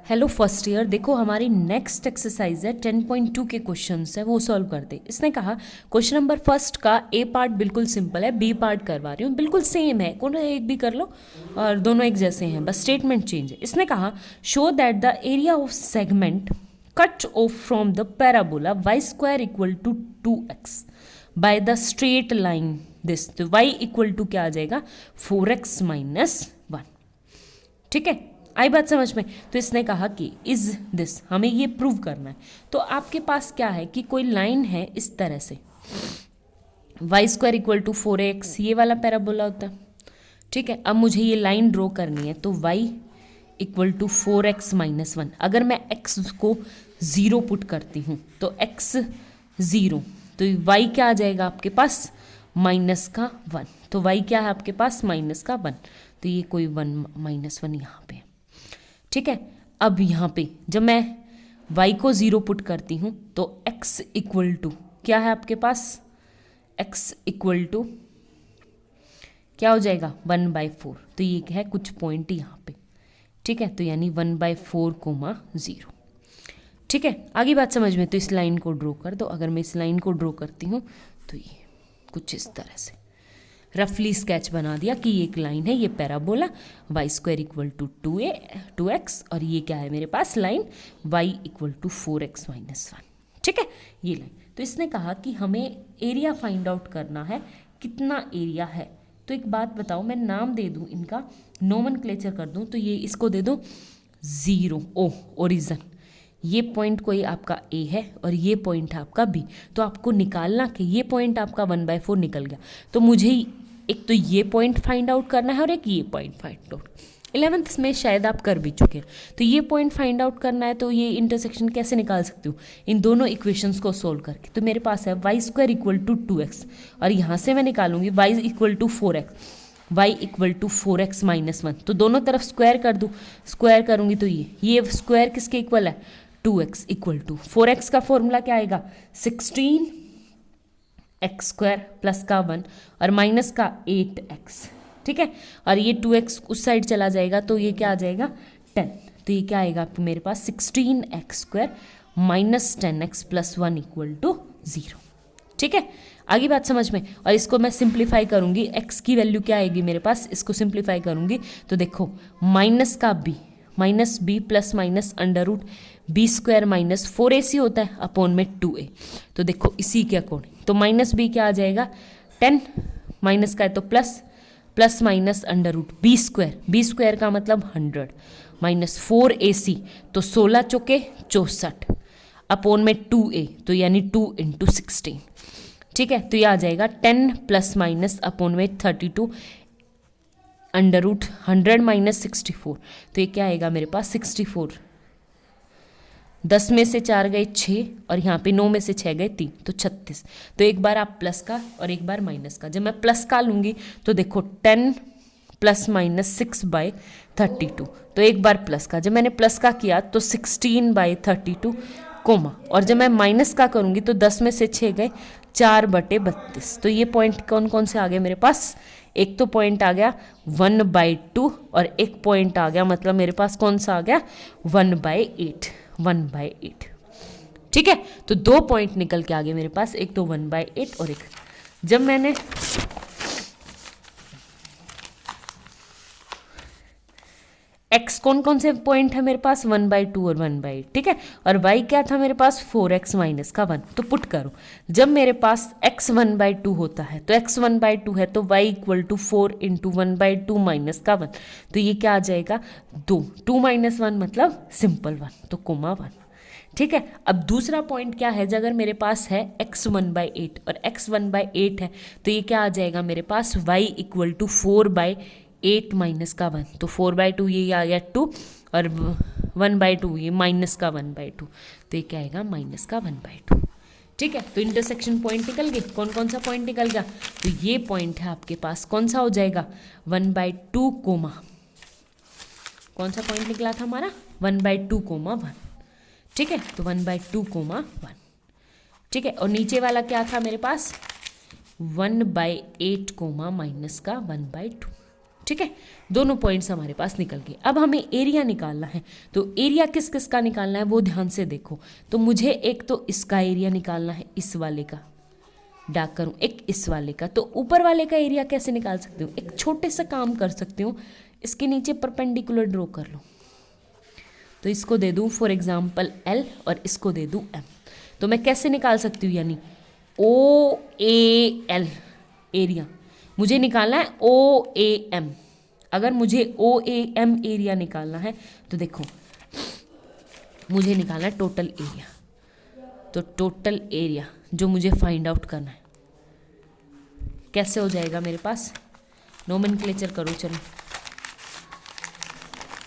Hello first year, देखो हमारी next exercise है 10.2 के क्वेश्चंस है, वो सॉल्व करते। इसने कहा क्वेश्चन नंबर फर्स्ट का ए पार्ट बिल्कुल सिंपल है, बी पार्ट करवा रही हूँ, बिल्कुल सेम है, कौन एक भी कर लो और दोनों एक जैसे हैं, बस स्टेटमेंट चेंज है। इसने कहा show that the area of segment cut off from the parabola y square equal to 2x by the straight line this, तो y इक्वल टू क्या आ जाएगा 4x माइनस 1। ठीक है, आई बात समझ में। तो इसने कहा कि इज दिस, हमें ये प्रूव करना है। तो आपके पास क्या है कि कोई लाइन है इस तरह से, y square equal to 4x, ये वाला पैराबोला होता है। ठीक है, अब मुझे ये लाइन ड्रॉ करनी है, तो y equal to 4x minus 1। अगर मैं x को 0 पुट करती हूँ तो x 0, तो y क्या आ जाएगा आपके पास माइनस का 1। तो y क्या है आपके पास माइनस का 1, तो ये कोई 1 माइनस 1 यहाँ पे। ठीक है, अब यहाँ पे जब मैं y को 0 पुट करती हूँ तो x इक्वल टू क्या है आपके पास, x इक्वल टू क्या हो जाएगा 1/4। तो ये क्या है कुछ पॉइंट यहाँ पे। ठीक है, तो यानी 1/4, 0। ठीक है, आगे बात समझ में। तो इस लाइन को ड्रॉ कर दो। अगर मैं इस लाइन को ड्रॉ करती हूँ तो ये कुछ इस तरह से रफली स्केच बना दिया कि ये एक लाइन है, ये parabola y square equal to 2x, और ये क्या है मेरे पास line y equal to 4x minus 1। ठीक है, ये लाइन। तो इसने कहा कि हमें एरिया फाइंड आउट करना है, कितना एरिया है। तो एक बात बताओ, मैं नाम दे दूँ इनका, नोमेनक्लेचर कर दूँ, तो ये इसको दे दो 0 ओरिजिन। ये पॉइंट कोई आपका ए है और ये पॉइंट है आपका बी। तो आपको निकालना कि ये पॉइंट आपका 1/4 निकल गया, तो मुझे एक तो ये पॉइंट फाइंड आउट करना है और एक ये पॉइंट फाइंड आउट। 11th में शायद आप कर भी चुके हैं। तो ये पॉइंट फाइंड आउट करना है, तो ये इंटरसेक्शन कैसे निकाल सकती हूँ, इन दोनों इक्वेशंस को सोल्व करके। तो मेरे पास है y square equal to 2x, और यहाँ से मैं निकालूंगी y equal to 4x, y equal to 4x minus 1। तो दोनों तरफ स्क्वायर कर दूँ, स्क्वायर करूँगी तो ये स्क्वायर किसके इक्वल है 2x इक्वल टू 4x का फॉर्मूला क्या आएगा 16x स्क्वायर प्लस का 1 और माइनस का 8x। ठीक है, और ये 2x उस साइड चला जाएगा तो ये क्या आ जाएगा 10। तो ये क्या आएगा आपको मेरे पास 16x square minus 10x plus 1 equal to 0। ठीक है, आगे बात समझ में। और इसको मैं सिंप्लीफाई करूंगी, x की वैल्यू क्या आएगी मेरे पास, इसको सिंप्लीफाई करूंगी तो देखो माइनस का b minus B plus minus under root B square minus 4ac होता है अपॉन में 2a। तो देखो इसी के अकॉर्डिंग तो माइनस बी क्या आ जाएगा 10, माइनस का है तो plus minus under root B square का मतलब 100 माइनस 4ac, तो 16 चौके 64 अपॉन में 2a, तो यानी 2 इंटू 16। ठीक है, तो ये आ जाएगा 10 प्लस माइनस अपॉन में 32 अंडर रूट 100 माइनस 64। तो ये क्या आएगा मेरे पास 64, 10 में से 4 गए 6 और यहाँ पे 9 में से 6 गए 3, तो 36। तो एक बार आप प्लस का और एक बार माइनस का। जब मैं प्लस का लूँगी तो देखो 10 प्लस माइनस 6/32, तो एक बार प्लस का। जब मैंने प्लस का किया तो 16/32 कोमा, और जब मैं माइनस का करूँगी तो 10 में से 6 गए 4/32। तो ये पॉइंट कौन कौन से आ गए मेरे पास, एक तो पॉइंट आ गया 1/2 और एक पॉइंट आ गया मतलब मेरे पास कौन सा आ गया 1/8। ठीक है, तो 2 पॉइंट निकल के आ गए मेरे पास, एक तो 1/8 और एक। जब मैंने x कौन कौन से पॉइंट है मेरे पास 1/2 और 1/8। ठीक है, और y क्या था मेरे पास 4x माइनस का 1। तो पुट करो, जब मेरे पास x 1/2 होता है तो x 1/2 है तो y equal to 4 into 1/2 minus का 1। तो ये क्या आ जाएगा 2 माइनस 1 मतलब सिंपल 1, तो कोमा 1। ठीक है, अब दूसरा पॉइंट क्या है, अगर मेरे पास है x 1/8 और x 1/8 है तो ये क्या आ जाएगा मेरे पास y इक्वल टू 4/8 माइनस का 1। तो 4/2 ये आ गया 2 और 1/2 ये माइनस का 1/2, तो ये क्या आएगा माइनस का 1/2। ठीक है, तो इंटरसेक्शन पॉइंट निकल गए। कौन कौन सा पॉइंट निकल गया, तो ये पॉइंट है आपके पास, कौन सा हो जाएगा 1/2 कोमा, कौन सा पॉइंट निकला था हमारा 1/2 कोमा 1। ठीक है, तो 1/2 कोमा 1। ठीक है, और नीचे वाला क्या था मेरे पास 1/8 कोमा माइनस का 1/2। ठीक है, दोनों पॉइंट्स हमारे पास निकल गए। अब हमें एरिया निकालना है, तो एरिया किस किस का निकालना है वो ध्यान से देखो। तो मुझे एक तो इसका एरिया निकालना है, इस वाले का डार्क करूँ, एक इस वाले का। तो ऊपर वाले का एरिया कैसे निकाल सकती हूँ, एक छोटे सा काम कर सकती हूँ, इसके नीचे परपेंडिकुलर ड्रॉ कर लो। तो इसको दे दूँ फॉर एग्जाम्पल L और इसको दे दूँ M। तो मैं कैसे निकाल सकती हूँ, यानी OAL एरिया मुझे निकालना है OAM। अगर मुझे OAM एरिया निकालना है तो देखो मुझे निकालना है टोटल एरिया। तो टोटल एरिया जो मुझे फाइंड आउट करना है कैसे हो जाएगा मेरे पास, नोमेनक्लेचर करो। चलो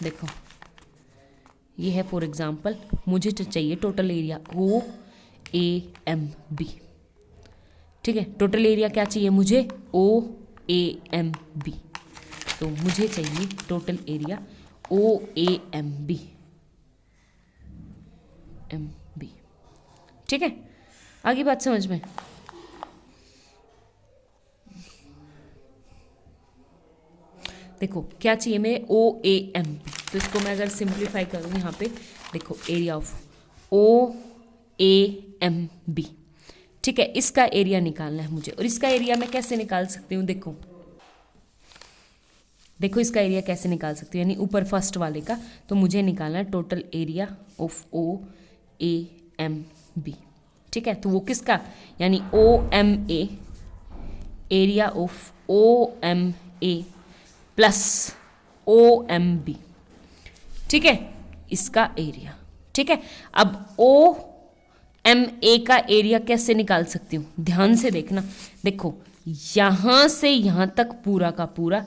देखो ये है फॉर एग्जांपल, मुझे तो चाहिए टोटल एरिया OAMB। ठीक है, टोटल एरिया क्या चाहिए मुझे, OAMB। तो मुझे चाहिए टोटल एरिया OAMB। ठीक है, आगे बात समझ में। देखो क्या चाहिए मेरे OAMB। तो इसको मैं अगर सिंप्लीफाई करूँ यहाँ पे देखो, एरिया ऑफ OAMB। ठीक है, इसका एरिया निकालना है मुझे। और इसका एरिया मैं कैसे निकाल सकती हूँ, देखो देखो इसका एरिया कैसे निकाल सकती हूँ, यानी ऊपर फर्स्ट वाले का। तो मुझे निकालना है टोटल एरिया ऑफ OAMB। ठीक है, तो वो किसका, यानी OMA, area of OMA plus OMB। ठीक है, इसका एरिया। ठीक है, अब OMA का एरिया कैसे निकाल सकती हूँ, ध्यान से देखना। देखो यहाँ से यहाँ तक पूरा का पूरा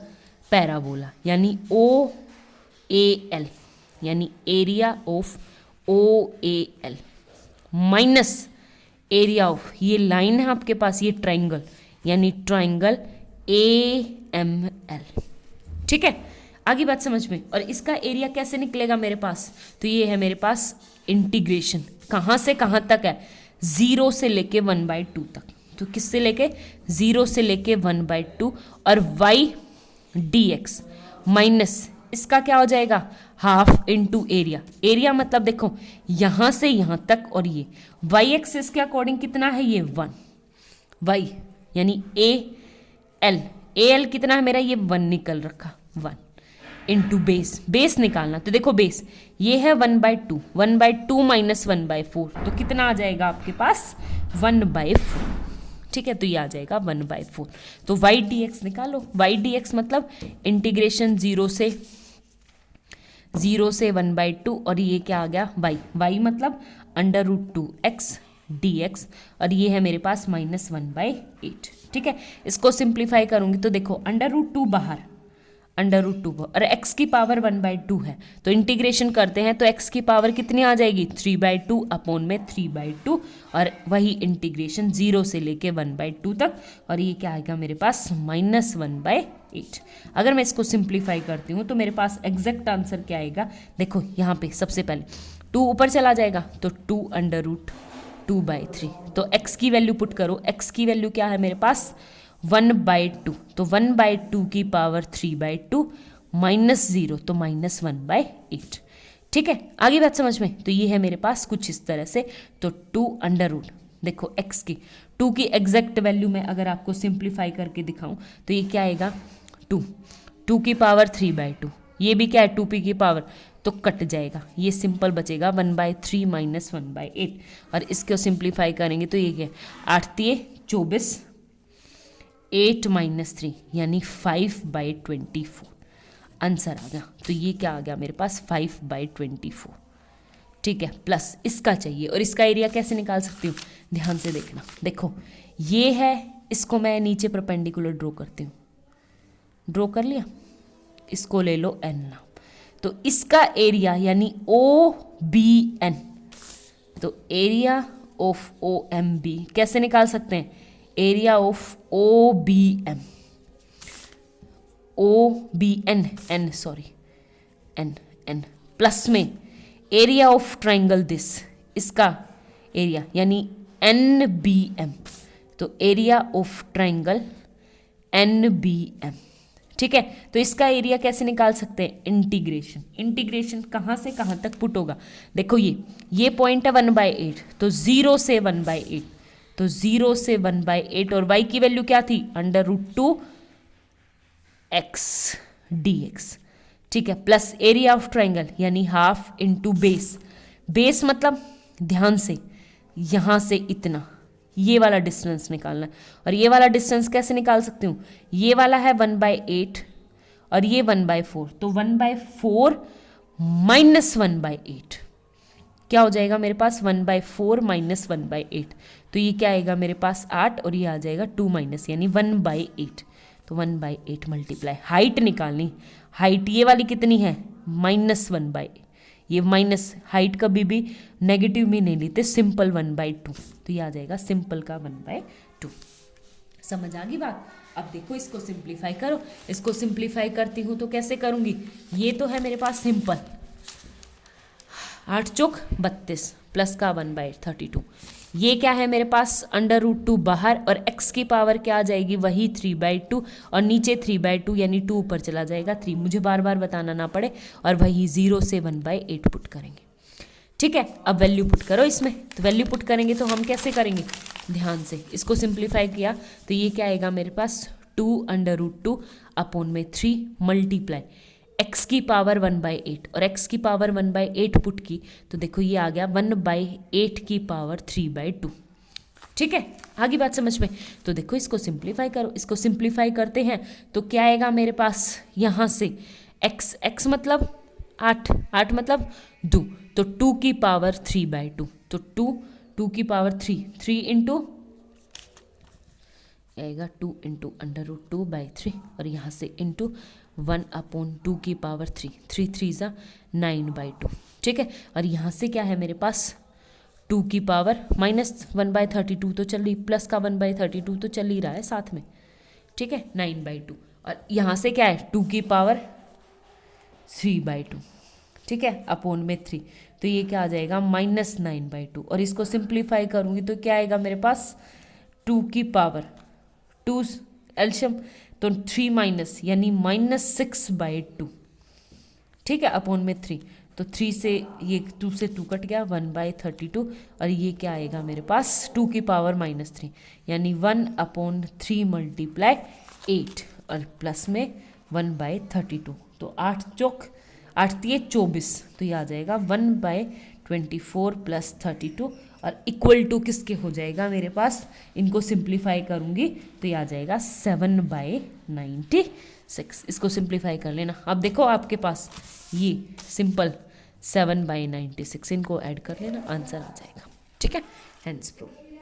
पैराबोला, यानी OAL, यानी area of OAL minus area of, ये लाइन है आपके पास, ये ट्राइंगल, यानी ट्राइंगल AML। ठीक है, आगे बात समझ में। और इसका एरिया कैसे निकलेगा मेरे पास, तो ये है मेरे पास इंटीग्रेशन, कहाँ से कहाँ तक है, 0 से लेके 1/2 तक। तो किससे लेके, 0 से लेके 1/2 और y dx माइनस इसका क्या हो जाएगा, हाफ इंटू एरिया। एरिया मतलब देखो यहाँ से यहाँ तक, और ये y एक्सिस के अकॉर्डिंग कितना है, ये 1 y, यानी AL कितना है मेरा, ये 1 निकल रखा, 1 इंटू बेस, बेस निकालना। तो देखो बेस ये है 1/2, 1/2 माइनस 1/4, तो कितना आ जाएगा आपके पास, 1/4। ठीक है, तो ये आ जाएगा 1/4। तो y dx निकालो, y dx मतलब इंटीग्रेशन 0 से 1/2, और ये क्या आ गया, y मतलब √2x dx, और ये है मेरे पास -1/8। ठीक है, इसको सिंप्लीफाई करूंगी तो देखो √2 बाहर, √2 और x की पावर 1/2 है, तो इंटीग्रेशन करते हैं तो x की पावर कितनी आ जाएगी, 3/2 अपॉन में 3/2, और वही इंटीग्रेशन 0 से लेके 1/2 तक, और ये क्या आएगा मेरे पास, -1/8। अगर मैं इसको सिंप्लीफाई करती हूँ तो मेरे पास एग्जैक्ट आंसर क्या आएगा, देखो यहाँ पे सबसे पहले 2 ऊपर चला जाएगा, तो 2√2/3। तो x की वैल्यू पुट करो, x की वैल्यू क्या है मेरे पास, 1/2, तो 1/2 की पावर 3/2 माइनस 0, तो -1/8। ठीक है, आगे बात समझ में। तो ये है मेरे पास कुछ इस तरह से, तो 2 देखो x की 2 की एग्जैक्ट वैल्यू में अगर आपको सिंप्लीफाई करके दिखाऊं तो ये क्या आएगा, 2 की पावर 3/2, ये भी क्या है 2p की पावर, तो कट जाएगा, ये सिंपल बचेगा 1/3 माइनस 1/8, और इसको सिंप्लीफाई करेंगे तो ये क्या है, 8×3 = 24, 8 - 3 यानी 5/24 आंसर आ गया। तो ये क्या आ गया मेरे पास, 5/24। ठीक है, प्लस इसका चाहिए, और इसका एरिया कैसे निकाल सकती हूँ, ध्यान से देखना। देखो ये है, इसको मैं नीचे परपेंडिकुलर ड्रॉ करती हूँ, ड्रॉ कर लिया, इसको ले लो n नाम। तो इसका एरिया यानी OBN, तो एरिया ऑफ OMB कैसे निकाल सकते हैं, area of OBN, n plus में एरिया ऑफ ट्राइंगल दिस, इसका एरिया यानी NBM, तो एरिया ऑफ ट्राइंगल NBM। ठीक है, तो इसका एरिया कैसे निकाल सकते हैं, इंटीग्रेशन। इंटीग्रेशन कहाँ से कहाँ तक पुट होगा, देखो ये पॉइंट है 1/8, तो 0 से 1/8, तो 0 से 1/8, और y की वैल्यू क्या थी, √2 x dx, ठीक है, प्लस एरिया ऑफ ट्राइंगल यानी हाफ इंटू बेस। बेस मतलब ध्यान से यहाँ से इतना, ये वाला डिस्टेंस निकालना है, और ये वाला डिस्टेंस कैसे निकाल सकती हूँ, ये वाला है 1/8 और ये 1/4, तो 1/4 माइनस 1/8 क्या हो जाएगा मेरे पास, 1/4 माइनस 1/8, तो ये क्या आएगा मेरे पास 8, और ये आ जाएगा 2 माइनस यानी 1/8, तो 1/8 मल्टीप्लाई हाइट निकालनी, हाइट ये वाली कितनी है -1/8, ये माइनस हाइट कभी भी नेगेटिव में नहीं लेते, सिंपल 1/2, तो ये आ जाएगा सिंपल का 1/2। समझ आ गई बात। अब देखो इसको सिंप्लीफाई करो, इसको सिंप्लीफाई करती हूँ तो कैसे करूँगी, ये तो है मेरे पास सिंपल, 8 चौक 32 प्लस का 1/32, ये क्या है मेरे पास √2 बाहर, और x की पावर क्या आ जाएगी, वही 3/2, और नीचे 3/2 यानी 2 ऊपर चला जाएगा 3, मुझे बार बार बताना ना पड़े, और वही 0 से 1/8 पुट करेंगे। ठीक है, अब वैल्यू पुट करो इसमें, तो वैल्यू पुट करेंगे तो हम कैसे करेंगे, ध्यान से इसको सिंप्लीफाई किया तो ये क्या आएगा मेरे पास 2 अपॉन में 3 मल्टीप्लाई x की पावर 1/8, और x की पावर 1/8 पुट की तो देखो ये आ गया 1/8 की पावर 3/2। ठीक है, आगे बात समझ में, तो देखो इसको सिंप्लीफाई करो, इसको सिंप्लीफाई करते हैं तो क्या आएगा मेरे पास, यहाँ से x मतलब 8 मतलब 2, तो 2 की पावर 3/2, तो 2 की पावर 3 इंटू आएगा 2 इंटू √2/3, और यहाँ से इंटू 1/2 की पावर 3 3 9/2। ठीक है, और यहाँ से क्या है मेरे पास 2 की पावर माइनस 1/32 तो चल रही, प्लस का 1/32 तो चल ही रहा है साथ में। ठीक है, 9/2, और यहाँ से क्या है 2 की पावर 3/2। ठीक है, अपॉन में 3, तो ये क्या आ जाएगा -9/2, और इसको सिंप्लीफाई करूँगी तो क्या आएगा मेरे पास 2 की पावर 2 एल्शियम, तो 3 माइनस यानी -6/2। ठीक है, अपॉन में 3, तो 3 से ये 2 से 2 कट गया 1/32, और ये क्या आएगा मेरे पास 2 की पावर -3 यानी 1/3 मल्टीप्लाई 8, और प्लस में 1/32, तो 8 चौक 8 3 24, तो ये आ जाएगा 1/24 प्लस 32, और इक्वल टू किसके हो जाएगा मेरे पास, इनको सिंप्लीफाई करूँगी तो ये आ जाएगा 7/96। इसको सिंप्लीफाई कर लेना, अब देखो आपके पास ये सिंपल 7/96, इनको ऐड कर लेना, आंसर आ जाएगा। ठीक है, हेंस प्रूव।